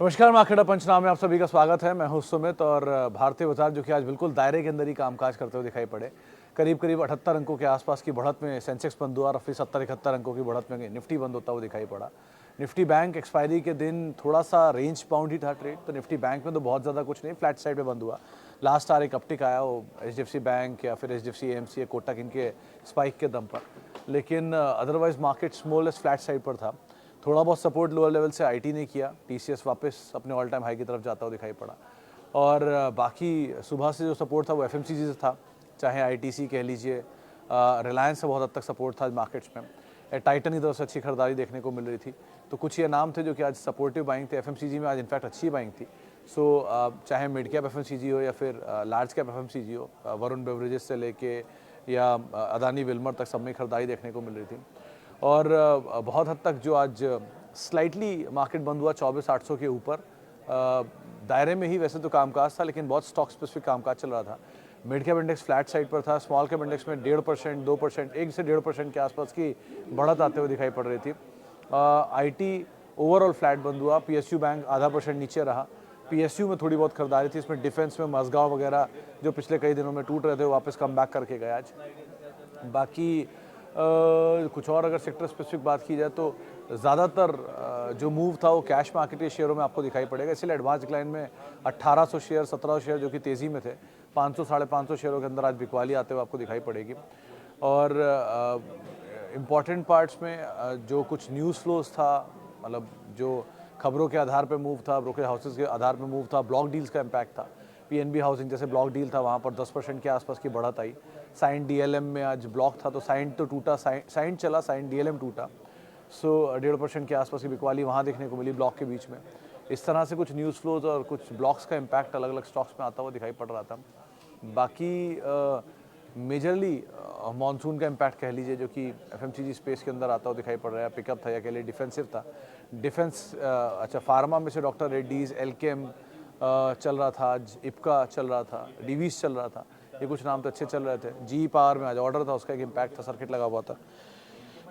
नमस्कार, मार्केट पंचनामे में आप सभी का स्वागत है। मैं हूं सुमित और भारतीय बाजार जो कि आज बिल्कुल दायरे के अंदर ही कामकाज करते हुए दिखाई पड़े। करीब 78 अंकों के आसपास की बढ़त में सेंसेक्स बंद हुआ, रफी 70-71 अंकों की बढ़त में निफ्टी बंद होता हुआ दिखाई पड़ा। निफ्टी बैंक एक्सपायरी के दिन थोड़ा सा रेंज बाउंड ही था ट्रेड, तो निफ्टी बैंक में तो बहुत ज़्यादा कुछ नहीं, फ्लैट साइड पे बंद हुआ। लास्ट आवर एक अपटिक आया, वो HDFC बैंक या फिर HDFC AMC या कोटक इनके स्पाइक के दम पर, लेकिन otherwise market small S flat side पर था। थोड़ा बहुत सपोर्ट लोअर लेवल से आईटी ने किया, टीसीएस वापस अपने ऑल टाइम हाई की तरफ जाता हुआ दिखाई पड़ा। और बाकी सुबह से जो सपोर्ट था वो एफएमसीजी से था, चाहे आईटीसी कह लीजिए, रिलायंस से बहुत हद तक सपोर्ट था मार्केट्स में। टाइटन की तरफ से अच्छी खरीदारी देखने को मिल रही थी। तो कुछ ये नाम थे जो कि आज सपोर्टिव बाइंग थे। एफएमसीजी में आज इनफैक्ट अच्छी बाइंग थी। सो चाहे मिड कैप एफएमसीजी हो या फिर लार्ज कैप एफएमसीजी हो, वरुण बेवरेजेस से लेके या अदानी विल्मर तक सब में खरीदारी देखने को मिल रही थी। और बहुत हद तक जो आज स्लाइटली मार्केट बंद हुआ 24,800 के ऊपर, दायरे में ही वैसे तो कामकाज था, लेकिन बहुत स्टॉक स्पेसिफिक कामकाज चल रहा था। Mid cap index flat side पर था, स्मॉल कैप इंडेक्स में 1.5%, 2%, 1 से 1.5% के आसपास की बढ़त आते हुए दिखाई पड़ रही थी। आईटी ओवरऑल फ्लैट बंद हुआ। पीएसयू बैंक 0.5% नीचे रहा। पीएसयू में थोड़ी बहुत खरीदारी थी, इसमें डिफेंस में मजगांव वगैरह जो पिछले कई दिनों में टूट रहे थे, वापस कम बैक करके गए आज। बाकी कुछ और अगर सेक्टर स्पेसिफिक बात की जाए तो ज़्यादातर जो मूव था वो कैश मार्केट के शेयरों में आपको दिखाई पड़ेगा। इसलिए एडवांस डिक्लाइन में 1800 शेयर, 1700 शेयर जो कि तेज़ी में थे, 500 साढ़े 500 शेयरों के अंदर आज बिकवाली आते हुए आपको दिखाई पड़ेगी। और इम्पॉर्टेंट पार्ट्स में जो कुछ न्यूज़ फ्लोज था, मतलब जो खबरों के आधार पर मूव था, ब्रोकर हाउसेज के आधार पर मूव था, ब्लॉक डील्स का इम्पैक्ट था। पीएनबी हाउसिंग जैसे ब्लॉक डील था, वहाँ पर 10% के आसपास की बढ़त आई। साइन डीएलएम में आज ब्लॉक था तो साइन तो टूटा, साइन चला, साइन डीएलएम टूटा। सो 1.5% के आसपास की बिकवाली वहाँ देखने को मिली ब्लॉक के बीच में। इस तरह से कुछ न्यूज़ फ्लोज और कुछ ब्लॉक्स का इम्पैक्ट अलग अलग स्टॉक्स में आता हुआ दिखाई पड़ रहा था। बाकी मेजरली मानसून का इम्पैक्ट कह लीजिए, जो कि एफएमसीजी स्पेस के अंदर आता हुआ दिखाई पड़ रहा है। पिकअप था या कह लिए डिफेंसिव था। डिफेंस अच्छा, फार्मा में से डॉक्टर रेड्डीज, एल्केम चल रहा था आज, इप्का चल रहा था, डीवीज चल रहा था, ये कुछ नाम तो अच्छे चल रहे थे। जी पावर में आज ऑर्डर था, उसका एक इम्पैक्ट था, सर्किट लगा हुआ था।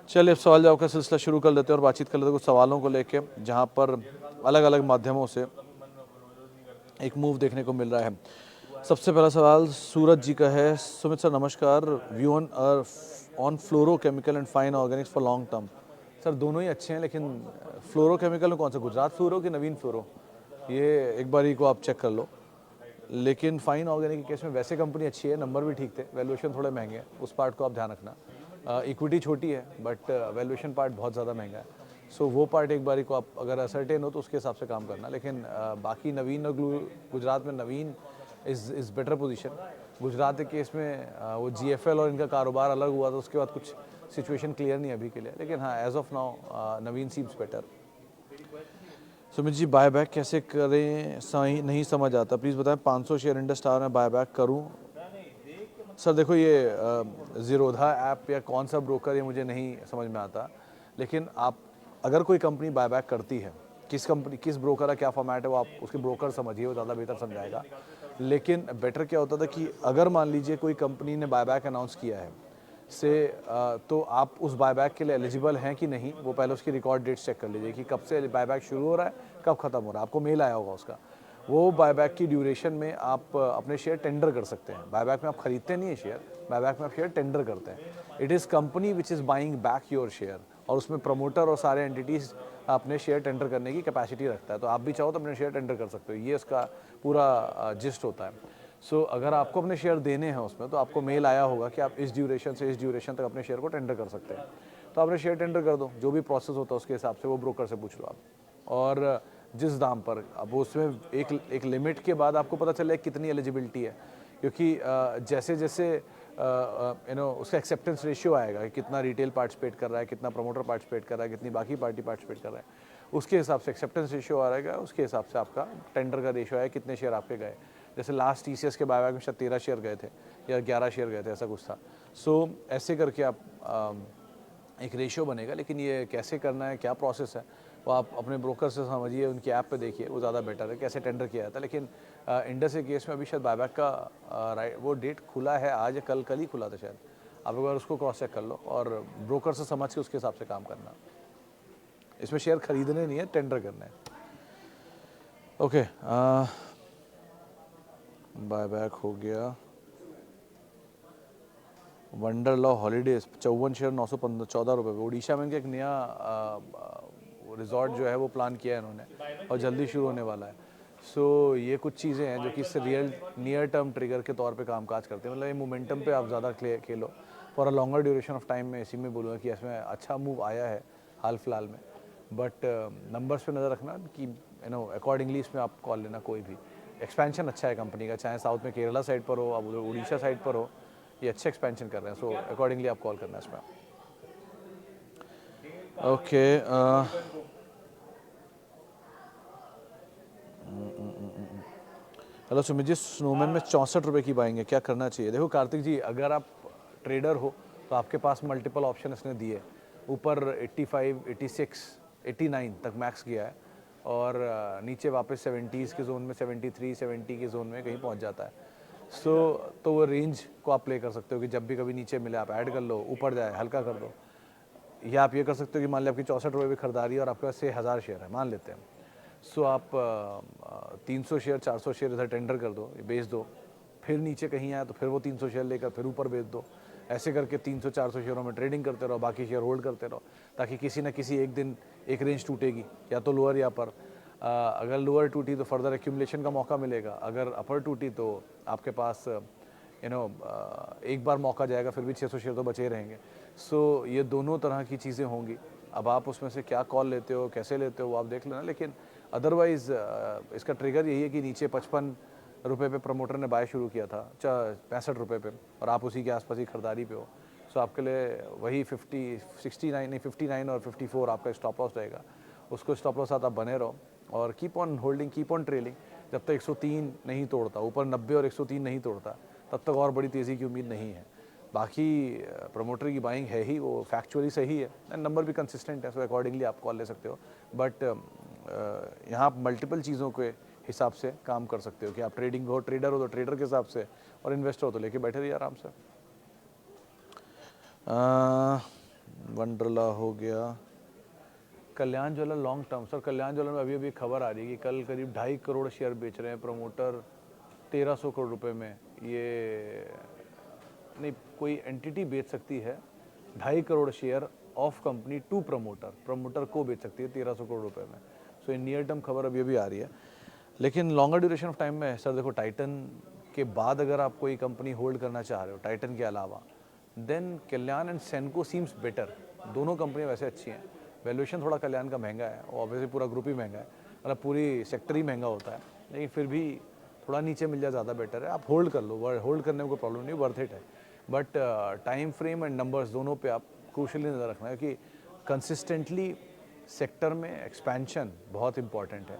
चलिए अब सवाल जवाब का सिलसिला शुरू कर लेते हैं और बातचीत कर लेते हैं कुछ सवालों को लेके, जहाँ पर अलग अलग माध्यमों से एक मूव देखने को मिल रहा है। सबसे पहला सवाल सूरज जी का है। सुमित सर नमस्कार, view on fluorochemical and fine Organics for long term. Sir दोनों ही अच्छे हैं, लेकिन फ्लोरोकेमिकल में कौन सा, गुजरात फ्लोरो कि नवीन फ्लोरो, ये एक बार ही को आप चेक कर लो। लेकिन फाइन ऑर्गेनिक के केस में वैसे कंपनी अच्छी है, नंबर भी ठीक थे, वैल्यूएशन थोड़े महंगे हैं, उस पार्ट को आप ध्यान रखना। इक्विटी छोटी है बट वैल्यूएशन पार्ट बहुत ज़्यादा महंगा है। सो वो पार्ट एक बारी को आप अगर असर्टेन हो तो उसके हिसाब से काम करना। लेकिन बाकी नवीन और गुजरात में नवीन इज़ बेटर पोजीशन। गुजरात के केस में वो जीएफएल और इनका कारोबार अलग हुआ, तो उसके बाद कुछ सिचुएशन क्लियर नहीं अभी के लिए, लेकिन हाँ as of now Naveen seems better. Sumit ji buyback कैसे करें, सही नहीं समझ आता, प्लीज़ बताएं। 500 शेयर इंडस्टार में बायबैक करूं? सर देखो, ये ज़ीरोधा ऐप या कौन सा ब्रोकर, ये मुझे नहीं समझ में आता। लेकिन आप अगर कोई कंपनी बायबैक करती है, किस कंपनी किस ब्रोकर का क्या फॉर्मेट है, वो आप उसके ब्रोकर समझिए, वो ज़्यादा बेहतर समझाएगा। लेकिन बेटर क्या होता था कि अगर मान लीजिए कोई कंपनी ने बायबैक अनाउंस किया है तो आप उस बायबैक के लिए एलिजिबल हैं कि नहीं, वो पहले उसकी रिकॉर्ड डेट्स चेक कर लीजिए कि कब से बायबैक शुरू हो रहा है, कब खत्म हो रहा है। आपको मेल आया होगा उसका। वो बायबैक की ड्यूरेशन में आप अपने शेयर टेंडर कर सकते हैं। बायबैक में आप खरीदते नहीं है शेयर, बायबैक में आप शेयर टेंडर करते हैं। It is company which is buying back your share, और उसमें प्रमोटर और सारे एंटिटीज़ अपने शेयर टेंडर करने की कैपेसिटी रखता है। तो आप भी चाहो तो अपने शेयर टेंडर कर सकते हो, ये उसका पूरा जिस्ट होता है। सो अगर आपको अपने शेयर देने हैं उसमें, तो आपको मेल आया होगा कि आप इस ड्यूरेशन से इस ड्यूरेशन तक अपने शेयर को टेंडर कर सकते हैं। तो अपने शेयर टेंडर कर दो, जो भी प्रोसेस होता है उसके हिसाब से वो ब्रोकर से पूछ लो आप, और जिस दाम पर। अब उसमें एक लिमिट के बाद आपको पता चले कितनी एलिजिबिलिटी है, क्योंकि जैसे जैसे उसका एक्सेप्टेंस रेशियो आएगा कि कितना रिटेल पार्टिसिपेट कर रहा है, कितना प्रमोटर पार्टिसिपेट कर रहा है, कितनी बाकी पार्टी पार्टिसिपेट कर रहा है, उसके हिसाब से एक्सेप्टेंस रेशियो आ रहेगा, उसके हिसाब से आपका टेंडर का रेशियो है, कितने शेयर आपके गए। जैसे लास्ट टीसीएस के बायबैक में शायद 13 शेयर गए थे या 11 शेयर गए थे, ऐसा कुछ था। सो ऐसे करके आप एक रेशियो बनेगा। लेकिन ये कैसे करना है, क्या प्रोसेस है, वो आप अपने ब्रोकर से समझिए, उनकी ऐप पे देखिए, वो ज़्यादा बेटर है कैसे टेंडर किया जाता है। लेकिन इंडस के केस में अभी शायद बायबैक का वो डेट खुला है आज या कल ही खुला था शायद। आप एक बार उसको क्रॉस चेक कर लो और ब्रोकर से समझ के उसके हिसाब से काम करना। इसमें शेयर खरीदने नहीं है, टेंडर करना है। ओके, बाय बैक हो गया। वंडरलॉ हॉलीडेज 54 शेयर 914 रुपये पे। उड़ीसा में इनका एक नया रिजॉर्ट जो है वो प्लान किया है इन्होंने और जल्दी शुरू होने वाला है। सो ये कुछ चीज़ें हैं जो कि इससे रियल नियर टर्म ट्रिगर के तौर पे कामकाज करते हैं। मतलब ये मोमेंटम पे आप ज़्यादा खेलो for a longer duration of time में। इसी में बोलूँगा कि इसमें अच्छा मूव आया है हाल फिलहाल में, बट नंबर्स पे नज़र रखना कि अकॉर्डिंगली इसमें आप कॉल लेना। कोई भी एक्सपेंशन अच्छा है कंपनी का, चाहे साउथ में केरला साइड पर हो, अब उधर उड़ीसा साइड पर हो, ये अच्छे एक्सपेंशन कर रहे हैं। सो अकॉर्डिंगली आप कॉल करना इसमें। Okay, hello Sumit ji, snowman में 64 रुपये की बाइंग है, क्या करना चाहिए? देखो कार्तिक जी, अगर आप ट्रेडर हो तो आपके पास मल्टीपल ऑप्शन इसने दिए। ऊपर 85, 86, 89 तक मैक्स किया है और नीचे वापस 70s के जोन में, 73, 70 के जोन में कहीं पहुंच जाता है। तो वो रेंज को आप प्ले कर सकते हो कि जब भी कभी नीचे मिले आप ऐड कर लो, ऊपर जाए हल्का कर दो। या आप ये कर सकते हो कि मान लिया आपकी 64 रुपये भी खरीदारी है और आपके पास से 1000 शेयर है, मान लेते हैं। सो आप 300 शेयर 400 शेयर इधर टेंडर कर दो, बेच दो, फिर नीचे कहीं आया तो फिर वो 300 शेयर लेकर फिर ऊपर बेच दो। ऐसे करके 300-400 शेयरों में ट्रेडिंग करते रहो, बाकी शेयर होल्ड करते रहो, ताकि किसी न किसी एक दिन एक रेंज टूटेगी, या तो लोअर या अपर। अगर लोअर टूटी तो फर्दर एक्यूमुलेशन का मौका मिलेगा, अगर अपर टूटी तो आपके पास एक बार मौका जाएगा, फिर भी 600 शेयर तो बचे रहेंगे। सो ये दोनों तरह की चीज़ें होंगी। अब आप उसमें से क्या कॉल लेते हो, कैसे लेते हो, वो आप देख लेना। लेकिन अदरवाइज़ इसका ट्रिगर यही है कि नीचे 55 रुपये पे प्रमोटर ने बाय शुरू किया था, 65 रुपये पे, और आप उसी के आसपास ही खरीदारी पे हो। सो आपके लिए वही 59 और 54 आपका स्टॉप लॉस रहेगा। उसको स्टॉप लॉस साथ आप बने रहो और keep on holding, keep on trailing जब तक 103 नहीं तोड़ता, ऊपर 90 और 103 नहीं तोड़ता, तब तक और बड़ी तेज़ी की उम्मीद नहीं है। बाकी प्रमोटर की बाइंग है ही, वो फैक्चुअली सही है एंड नंबर भी कंसिस्टेंट है, सो अकॉर्डिंगली आप कॉल ले सकते हो। बट यहाँ आप मल्टीपल चीज़ों के हिसाब से काम कर सकते हो कि आप ट्रेडिंग हो, ट्रेडर हो तो ट्रेडर के हिसाब से, और इन्वेस्टर हो तो लेके बैठे रहिए आराम से। वंडरला हो गया। कल्याण ज्वेलर लॉन्ग टर्म, सर कल्याण ज्वेलर में अभी अभी खबर आ रही है कि कल करीब 2.5 करोड़ शेयर बेच रहे हैं प्रमोटर 1300 करोड़ रुपए में। ये नहीं, कोई एंटिटी बेच सकती है 2.5 crore share of company to promoter, promoter को बेच सकती है 1300 करोड़ रुपए में। सो इन नियर टर्म खबर अभी आ रही है, लेकिन लॉन्गर ड्यूरेशन ऑफ टाइम में सर देखो, टाइटन के बाद अगर आप कोई कंपनी होल्ड करना चाह रहे हो टाइटन के अलावा, then Kalyan and Senco seems better. दोनों कंपनियां वैसे अच्छी हैं, वैल्यूएशन थोड़ा कल्याण का महंगा है, ऑब्वियसली पूरा ग्रुप ही महंगा है, मतलब पूरी सेक्टर ही महंगा होता है, लेकिन फिर भी थोड़ा नीचे मिल जाए ज़्यादा बेटर है। आप होल्ड कर लो, होल्ड करने में कोई प्रॉब्लम नहीं, वर्थ इट है। But time frame and numbers दोनों पे आप क्रूशली नज़र रखना है कि कंसिस्टेंटली सेक्टर में एक्सपेंशन बहुत इंपॉर्टेंट है,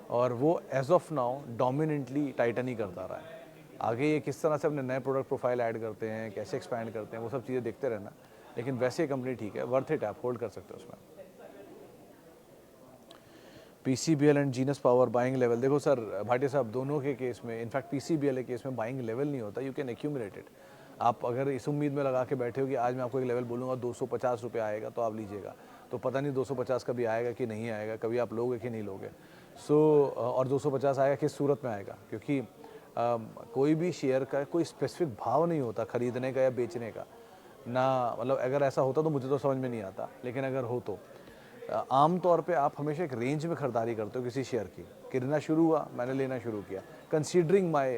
और वो as of now dominantly Titan ही करता रहा है। आगे ये किस तरह से अपने नए प्रोडक्ट प्रोफाइल ऐड करते हैं, कैसे एक्सपैंड करते हैं, वो सब चीज़ें देखते रहना। लेकिन वैसे कंपनी ठीक है, वर्थ इट है, आप होल्ड कर सकते हो उसमें। PCBL and genus power buying level, देखो सर भाटिया साहब, दोनों के केस में, इनफैक्ट पीसीबीएल के केस में बाइंग लेवल नहीं होता, यू कैन एक्यूमुलेट इट। आप अगर इस उम्मीद में लगा के बैठे हो कि आज मैं आपको एक लेवल बोलूँगा 250 रुपये आएगा तो आप लीजिएगा, तो पता नहीं 250 कभी आएगा कि नहीं आएगा, कभी आप लोगे कि नहीं लोगे। और 250 आएगा किस सूरत में आएगा, क्योंकि कोई भी शेयर का कोई स्पेसिफिक भाव नहीं होता खरीदने का या बेचने का ना। मतलब अगर ऐसा होता तो मुझे तो समझ में नहीं आता, लेकिन अगर हो तो आम तौर पे आप हमेशा एक रेंज में खरीदारी करते हो किसी शेयर की। गिरना शुरू हुआ, मैंने लेना शुरू किया, कंसीडरिंग माय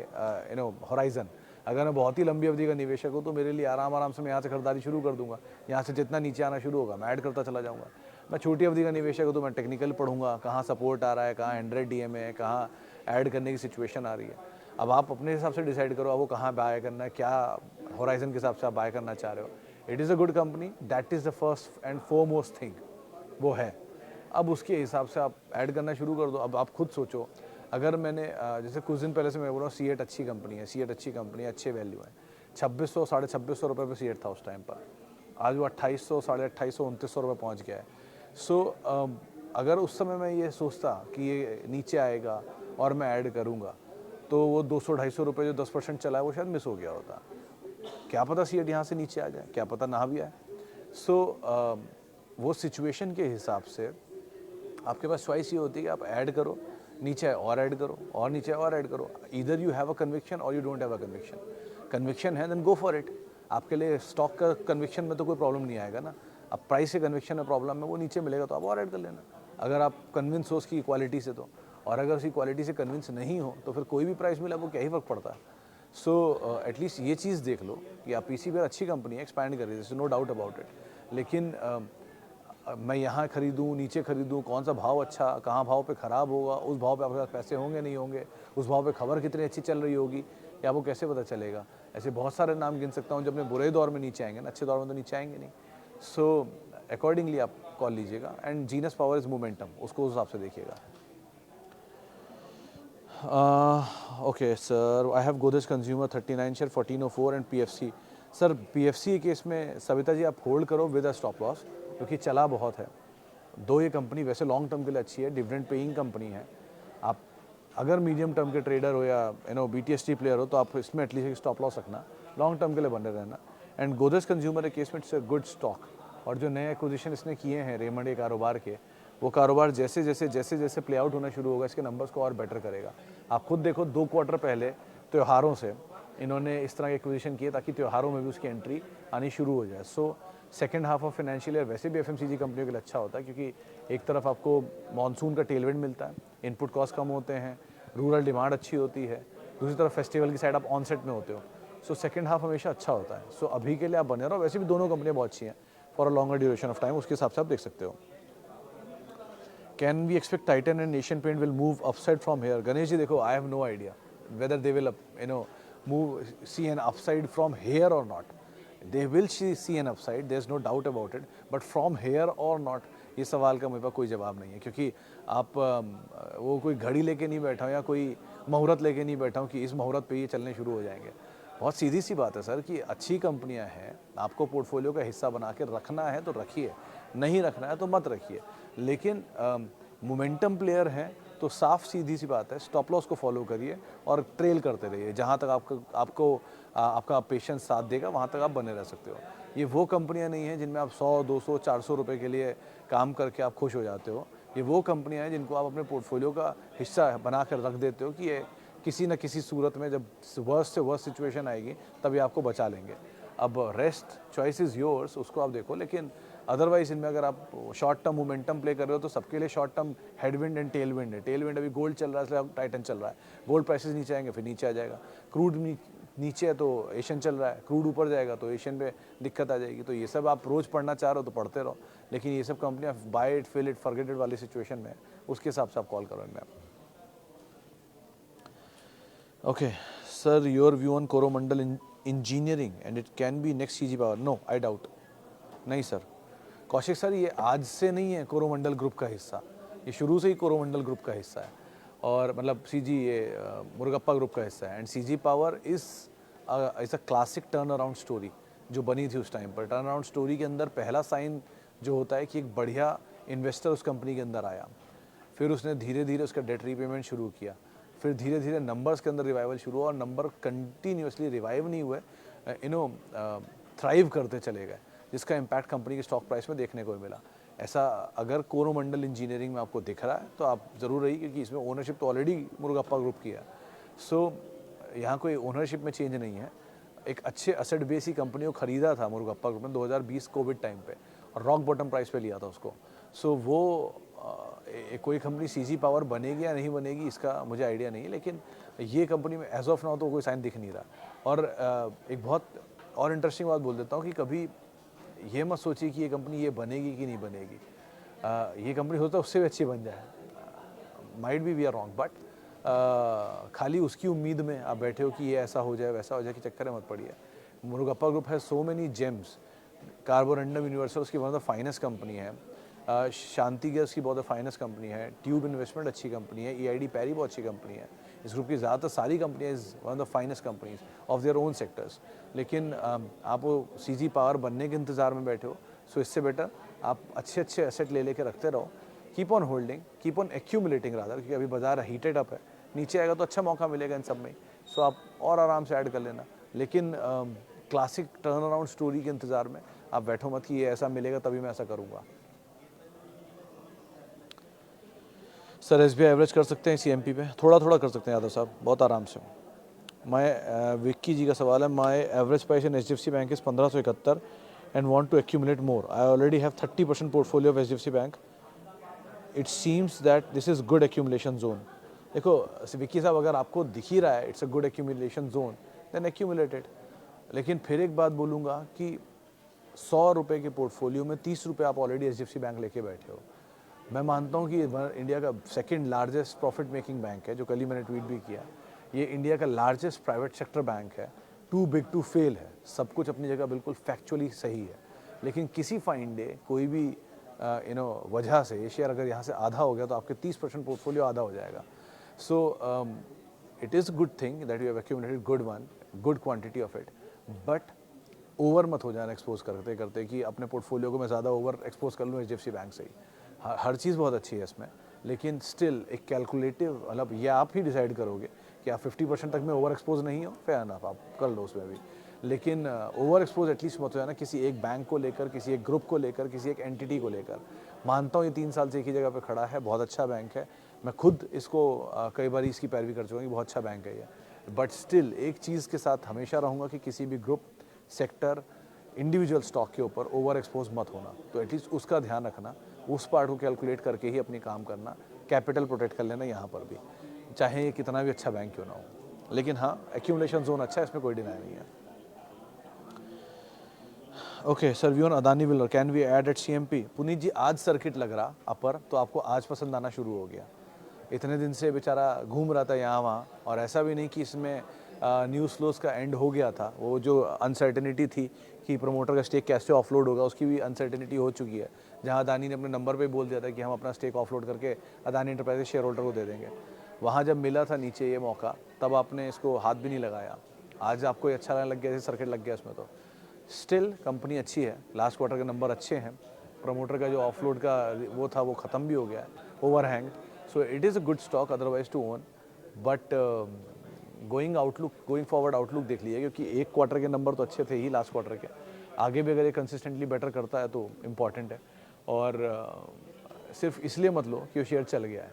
होराइजन। अगर मैं बहुत ही लंबी अवधि का निवेशक हूँ तो मेरे लिए आराम से मैं यहाँ से खरीदारी शुरू कर दूंगा, यहाँ से जितना नीचे आना शुरू होगा मैं ऐड करता चला जाऊँगा। मैं छोटी अवधि का निवेशक हूँ तो मैं टेक्निकल पढ़ूंगा, कहाँ सपोर्ट आ रहा है, कहाँ 100 DMA है, कहाँ ऐड करने की सिचुएशन आ रही है। अब आप अपने हिसाब से डिसाइड करो, अब वो कहाँ बाय करना है, क्या होराइजन के हिसाब से आप बाय करना चाह रहे हो। It is a good company, that is the first and foremost thing, वो है। अब उसके हिसाब से आप ऐड करना शुरू कर दो। अब आप खुद सोचो, अगर मैंने जैसे कुछ दिन पहले से मैं बोल रहा हूँ सीएट अच्छी कंपनी है, सीएट अच्छी कंपनी है, अच्छे वैल्यू है, 2600 2650 रुपये पे सीएट था उस टाइम पर, आज वो 2800 2850 2900 रुपये पहुँच गया है। सो अगर उस समय मैं ये सोचता कि ये नीचे आएगा और मैं ऐड करूँगा, तो वो 200-250 रुपये जो 10% चला है वो शायद मिस हो गया होता। क्या पता सीएट यहाँ से नीचे आ जाए, क्या पता ना भी आए। सो वो सिचुएशन के हिसाब से आपके पास चॉइस ये होती है कि आप ऐड करो नीचे है और ऐड करो, और नीचे है और ऐड करो। Either you have a conviction or you don't have a conviction. Conviction है देन गो फॉर इट। आपके लिए स्टॉक का कन्विक्शन में तो कोई प्रॉब्लम नहीं आएगा ना। अब प्राइस से कन्विक्शन में प्रॉब्लम है, वो नीचे मिलेगा तो आप और ऐड कर लेना, अगर आप कन्विंस हो उसकी क्वालिटी से तो। और अगर उसकी क्वालिटी से कन्विंस नहीं हो तो फिर कोई भी प्राइस मिला वो क्या ही फ़र्क पड़ता है। सो एटलीस्ट ये चीज़ देख लो कि आप पीसीबीआर अच्छी कंपनी है, एक्सपैंड कर रही है, नो डाउट अबाउट इट। लेकिन मैं यहाँ खरीदूँ, नीचे खरीदूँ, कौन सा भाव अच्छा, कहाँ भाव पे ख़राब होगा, उस भाव पे आपके पास पैसे होंगे नहीं होंगे, उस भाव पे खबर कितनी अच्छी चल रही होगी, या वो कैसे पता चलेगा। ऐसे बहुत सारे नाम गिन सकता हूँ, जब अपने बुरे दौर में नीचे आएंगे ना, अच्छे दौर में तो नीचे आएंगे नहीं। सो अकॉर्डिंगली आप कॉल लीजिएगा। And genus power is momentum, उसको उस हिसाब से देखिएगा। Okay sir, I have Godrej consumer 39 share 1404 and PFC. Sir PFC case में सविता जी आप होल्ड करो विद अ स्टॉप लॉस, क्योंकि चला बहुत है। दो ये कंपनी वैसे लॉन्ग टर्म के लिए अच्छी है, डिविडेंड पेइंग कंपनी है। आप अगर मीडियम टर्म के ट्रेडर हो या बीटीएसटी प्लेयर हो तो आप इसमें एटलीस्ट एक स्टॉप लॉस रखना, लॉन्ग टर्म के लिए बने रहना। एंड गोदरेज कंज्यूमर केस में इट्स अ गुड स्टॉक। और जो नए एक्विजिशन इसने किए हैं रेमंड के कारोबार के, वो कारोबार जैसे जैसे प्ले आउट होना शुरू होगा, इसके नंबर्स को और बेटर करेगा। आप खुद देखो 2 क्वार्टर पहले त्योहारों से इन्होंने इस तरह के एक्विजिशन किए ताकि त्योहारों में भी उसकी एंट्री आनी शुरू हो जाए। So second half of financial year वैसे भी एफएमसीजी कंपनियों के लिए अच्छा होता है, क्योंकि एक तरफ आपको मानसून का टेलविंड मिलता है, इनपुट कॉस्ट कम होते हैं, रूरल डिमांड अच्छी होती है, दूसरी तरफ फेस्टिवल की साइड आप ऑन सेट में होते हो। सो सेकेंड हाफ हमेशा अच्छा होता है। सो अभी के लिए आप बने रहो, वैसे भी दोनों कंपनियां बहुत अच्छी हैं for a longer duration of time, उसके हिसाब से आप देख सकते हो। Can we expect Titan and Asian Paint will move upside from here? Ganesh ji देखो, I have no idea whether they will move see an upside from here or not. They will see an upside, there is no doubt about it, but from here or not, ये सवाल का मेरे पास कोई जवाब नहीं है। क्योंकि आप वो कोई घड़ी लेके नहीं बैठा हूँ या कोई मुहूर्त लेके नहीं बैठा हूँ कि इस मुहूर्त पे ये चलने शुरू हो जाएंगे। बहुत सीधी सी बात है सर कि अच्छी कंपनियां हैं, आपको पोर्टफोलियो का हिस्सा बना के रखना है तो रखिए, नहीं रखना है तो मत रखिए। लेकिन मोमेंटम प्लेयर हैं तो साफ सीधी सी बात है, स्टॉप लॉस को फॉलो करिए और ट्रेल करते रहिए। जहाँ तक आपका पेशेंस साथ देगा वहाँ तक आप बने रह सकते हो। ये वो कंपनियाँ नहीं हैं जिनमें आप 100, 200, 400 रुपये के लिए काम करके आप खुश हो जाते हो। ये वो कंपनियाँ हैं जिनको आप अपने पोर्टफोलियो का हिस्सा बना कर रख देते हो कि ये किसी न किसी सूरत में जब वर्स्ट से वर्स्ट सिचुएशन आएगी तभी आपको बचा लेंगे। अब रेस्ट चॉइस इज़ योर्स, उसको आप देखो। लेकिन अदरवाइज इनमें अगर आप शॉर्ट टर्म मोमेंटम प्ले कर रहे हो तो सबके लिए short term headwind and Tailwind है। टेलविंड अभी गोल्ड चल रहा है, इसलिए टाइटन चल रहा है। गोल्ड प्राइसेस नीचे आएंगे फिर नीचे आ जाएगा। क्रूड नीचे है तो एशियन चल रहा है, क्रूड ऊपर जाएगा तो एशियन पे दिक्कत आ जाएगी। तो ये सब आप रोज़ पढ़ना चाह रहे हो तो पढ़ते रहो, लेकिन ये सब कंपनियाँ buy it, fill it, forget it वाली सिचुएशन में, उसके हिसाब से आप कॉल करो इनमें। Okay, sir, your view on Coromandel engineering and it can be next CG Power? No, I doubt. नहीं सर। कौशिक सर, ये आज से नहीं है कोरोमंडल ग्रुप का हिस्सा, ये शुरू से ही कोरोमंडल ग्रुप का हिस्सा है। और मतलब सीजी ये मुरुगप्पा ग्रुप का हिस्सा है। And CG power is a classic turn around story जो बनी थी उस टाइम पर। टर्न अराउंड स्टोरी के अंदर पहला साइन जो होता है कि एक बढ़िया इन्वेस्टर उस कंपनी के अंदर आया, फिर उसने धीरे धीरे उसका डेट रीपेमेंट शुरू किया, फिर धीरे धीरे नंबर्स के अंदर रिवाइवल शुरू हुआ और नंबर कंटिन्यूसली रिवाइव नहीं हुए, थ्राइव करते चले गए, जिसका इम्पैक्ट कंपनी के स्टॉक प्राइस में देखने को मिला। ऐसा अगर कोरोमंडल इंजीनियरिंग में आपको दिख रहा है तो आप ज़रूर रहिए, क्योंकि इसमें ओनरशिप तो ऑलरेडी मुरुगप्पा ग्रुप की है। सो यहाँ कोई ओनरशिप में चेंज नहीं है। एक अच्छे असेट बेस ही कंपनी को खरीदा था मुरुगप्पा ग्रुप ने 2020 कोविड टाइम पे, और रॉक बॉटम प्राइस पे लिया था उसको। सो वो कोई कंपनी सीजी पावर बनेगी या नहीं बनेगी इसका मुझे आइडिया नहीं है, लेकिन ये कंपनी में एज ऑफ नाउ तो कोई साइन दिख नहीं रहा। और एक बहुत और इंटरेस्टिंग बात बोल देता हूँ कि कभी ये मत सोचिए कि ये कंपनी ये बनेगी कि नहीं बनेगी। ये कंपनी होता है उससे भी अच्छी बन जाए, might be we are wrong, but खाली उसकी उम्मीद में आप बैठे हो कि ये ऐसा हो जाए वैसा हो जाए, कि चक्कर में मत पड़िए। मुरुगप्पा ग्रुप है so many gems. Carborundum Universal उसकी one of the finest company है। शांति गैस की बहुत फाइनेस्ट कंपनी है। ट्यूब इन्वेस्टमेंट अच्छी कंपनी है। ईआईडी पैरी बहुत अच्छी कंपनी है। इस ग्रुप की ज़्यादातर सारी कंपनियाँ is one of the finest companies of their own sectors. लेकिन आप वो सीजी पावर बनने के इंतज़ार में बैठे हो, सो इससे बेटर आप अच्छे अच्छे एसेट ले लेके रखते रहो। Keep on holding, keep on accumulating rather, क्योंकि अभी बाजार हीटेड अप है। नीचे आएगा तो अच्छा मौका मिलेगा इन सब में, सो आप और आराम से ऐड कर लेना। लेकिन क्लासिक टर्न अराउंड स्टोरी के इंतज़ार में आप बैठो मत कि ये ऐसा मिलेगा तभी मैं ऐसा करूँगा। सर एसबीआई एवरेज कर सकते हैं सीएमपी पे, थोड़ा थोड़ा कर सकते हैं यादव साहब, बहुत आराम से। मैं विक्की जी का सवाल है, my average price in HDFC bank is 1571 and want to accumulate more, I already have 30% portfolio of HDFC bank, it seems that this is good accumulation zone. देखो विक्की साहब, अगर आपको दिख ही रहा है it's a good accumulation zone, then accumulated. लेकिन फिर एक बात बोलूँगा कि 100 रुपये के पोर्टफोलियो में 30 रुपये आप ऑलरेडी एचडीएफसी बैंक लेके बैठे हो। मैं मानता हूँ कि इंडिया का second largest profit making bank है, जो कल ही मैंने ट्वीट भी किया। ये इंडिया का लार्जेस्ट प्राइवेट सेक्टर बैंक है, टू बिग टू फेल है, सब कुछ अपनी जगह बिल्कुल फैक्चुअली सही है। लेकिन किसी फाइन डे कोई भी वजह से ये शेयर अगर यहाँ से आधा हो गया तो आपके 30% पोर्टफोलियो आधा हो जाएगा। सो it is good thing that you have accumulated good quantity of it, but over मत हो जाना एक्सपोज करते करते कि अपने पोर्टफोलियो को मैं ज़्यादा ओवर एक्सपोज कर लूँ एचडीएफसी बैंक से ही। हर चीज़ बहुत अच्छी है इसमें, लेकिन स्टिल एक कैलकुलेटिव, मतलब ये आप ही डिसाइड करोगे कि आप 50% तक में ओवर एक्सपोज नहीं हो, फेयर एनफ आप कर लो उसमें भी। लेकिन ओवर एक्सपोज एटलीस्ट मत हो जाना किसी एक बैंक को लेकर, किसी एक ग्रुप को लेकर, किसी एक एंटिटी को लेकर। मानता हूँ ये 3 साल से एक ही जगह पे खड़ा है, बहुत अच्छा बैंक है, मैं खुद इसको कई बार इसकी पैरवी कर चुका हूँ कि बहुत अच्छा बैंक है ये। बट स्टिल एक चीज़ के साथ हमेशा रहूँगा कि किसी भी ग्रुप, सेक्टर, इंडिविजुअल स्टॉक के ऊपर ओवर एक्सपोज मत होना। तो एटलीस्ट उसका ध्यान रखना, उस पार्ट को कैलकुलेट करके ही अपनी काम करना, कैपिटल प्रोटेक्ट कर लेना यहाँ पर भी, चाहे ये कितना भी अच्छा बैंक क्यों ना हो। लेकिन हाँ, एक्यूमुलेशन जोन अच्छा है, इसमें कोई डिनाई नहीं है। Okay sir, we on Adani विलर can we add at CMP? Puneet ji, आज सर्किट लग रहा अपर, तो आपको आज पसंद आना शुरू हो गया। इतने दिन से बेचारा घूम रहा था यहाँ वहाँ, और ऐसा भी नहीं कि इसमें न्यूज़ फ्लोज का एंड हो गया था। वो जो अनसर्टेनिटी थी कि प्रमोटर का स्टेक कैसे ऑफलोड होगा, उसकी भी अनसर्टेनिटी हो चुकी है। जहाँ अदानी ने अपने नंबर पे बोल दिया था कि हम अपना स्टेक ऑफलोड करके अदानी एंटरप्राइजेस शेयर होल्डर को दे देंगे, वहाँ जब मिला था नीचे ये मौका, तब आपने इसको हाथ भी नहीं लगाया। आज आपको ये अच्छा लगने लग गया, सर्किट लग गया इसमें। तो स्टिल कंपनी अच्छी है, लास्ट क्वार्टर के नंबर अच्छे हैं, प्रमोटर का जो ऑफलोड का वो था वो ख़त्म भी हो गया है, overhang. So it is a good stock otherwise to own, but going forward outlook देख लीजिए, क्योंकि एक क्वार्टर के नंबर तो अच्छे थे ही लास्ट क्वार्टर के, आगे भी अगर ये कंसिस्टेंटली बेटर करता है तो इम्पॉर्टेंट है। और सिर्फ इसलिए मत लो कि वो शेयर चल गया है,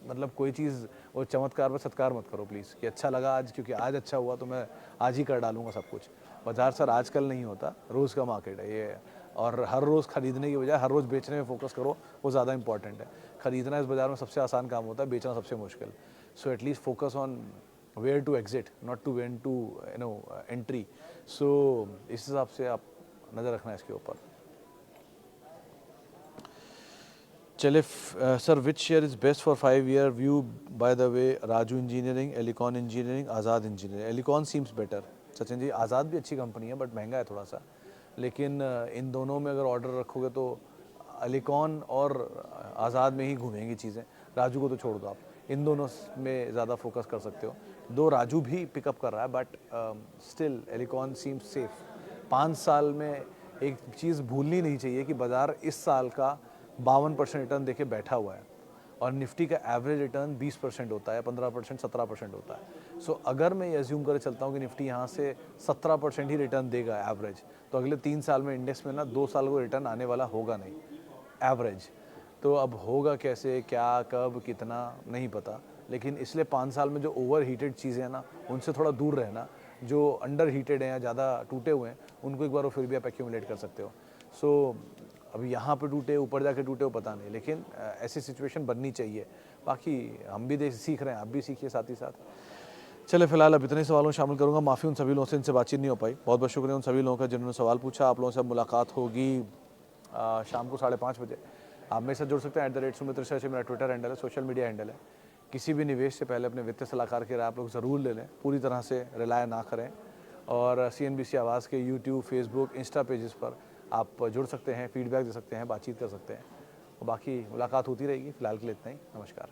मतलब कोई चीज़ वो चमत्कार पर सत्कार मत करो प्लीज़, कि अच्छा लगा आज क्योंकि आज अच्छा हुआ तो मैं आज ही कर डालूंगा सब कुछ। बाजार सर आजकल नहीं होता, रोज़ का मार्केट है ये, और हर रोज़ खरीदने की बजाय हर रोज़ बेचने में फोकस करो, वो ज़्यादा इंपॉर्टेंट है। खरीदना इस बाज़ार में सबसे आसान काम होता है, बेचना सबसे मुश्किल। So at least focus on where to exit, not to when to entry. So इस हिसाब से आप नज़र रखना है इसके ऊपर। चले sir, which share is best for 5 year view? By the way, Raju engineering, Elecon engineering, Azad engineering. Elecon seems better Sachin ji, Azad भी अच्छी कंपनी है बट महंगा है थोड़ा सा, लेकिन इन दोनों में अगर ऑर्डर रखोगे तो एलिकॉन और आज़ाद में ही घूमेंगी चीज़ें, राजू को तो छोड़ दो आप, इन दोनों में ज़्यादा फोकस कर सकते हो। दो राजू भी पिकअप कर रहा है, but still Elecon seems safe. 5 साल में एक चीज़ भूलनी नहीं चाहिए कि बाज़ार इस साल का 52% रिटर्न देके बैठा हुआ है, और निफ्टी का एवरेज रिटर्न 20% होता है, 15%, 17% होता है। सो अगर मैं ये अज्यूम कर चलता हूँ कि निफ्टी यहाँ से 17% ही रिटर्न देगा एवरेज, तो अगले 3 साल में इंडेक्स में ना 2 साल को रिटर्न आने वाला होगा नहीं एवरेज। तो अब होगा कैसे, क्या, कब, कितना नहीं पता, लेकिन इसलिए 5 साल में जो ओवर हीटेड चीज़ें हैं ना, उनसे थोड़ा दूर रहना। जो अंडर हीटेड हैं या ज़्यादा टूटे हुए हैं, उनको एक बार वो फिर भी आप एक्यूमुलेट कर सकते हो। सो अभी यहाँ पे टूटे, ऊपर जाके टूटे हो पता नहीं, लेकिन ऐसी सिचुएशन बननी चाहिए। बाकी हम भी सीख रहे हैं, आप भी सीखिए साथ ही साथ। चले फिलहाल अब इतने सवालों शामिल करूँगा, माफ़ी उन सभी लोगों से इनसे बातचीत नहीं हो पाई। बहुत बहुत शुक्रिया उन सभी लोगों का जिन्होंने सवाल पूछा। आप लोगों से अब मुलाकात होगी शाम को 5:30 बजे। आप मेरे साथ जुड़ सकते हैं @सुमित रिसर्च, मेरा ट्विटर हैंडल है, सोशल मीडिया हैंडल है। किसी भी निवेश से पहले अपने वित्तीय सलाहकार की राय आप लोग ज़रूर ले लें, पूरी तरह से रिलाय ना करें। और CNBC आवाज़ के यूट्यूब, फेसबुक, इंस्टा पेजेस पर आप जुड़ सकते हैं, फीडबैक दे सकते हैं, बातचीत कर सकते हैं। और बाकी मुलाकात होती रहेगी। फिलहाल के लिए इतना ही, नमस्कार।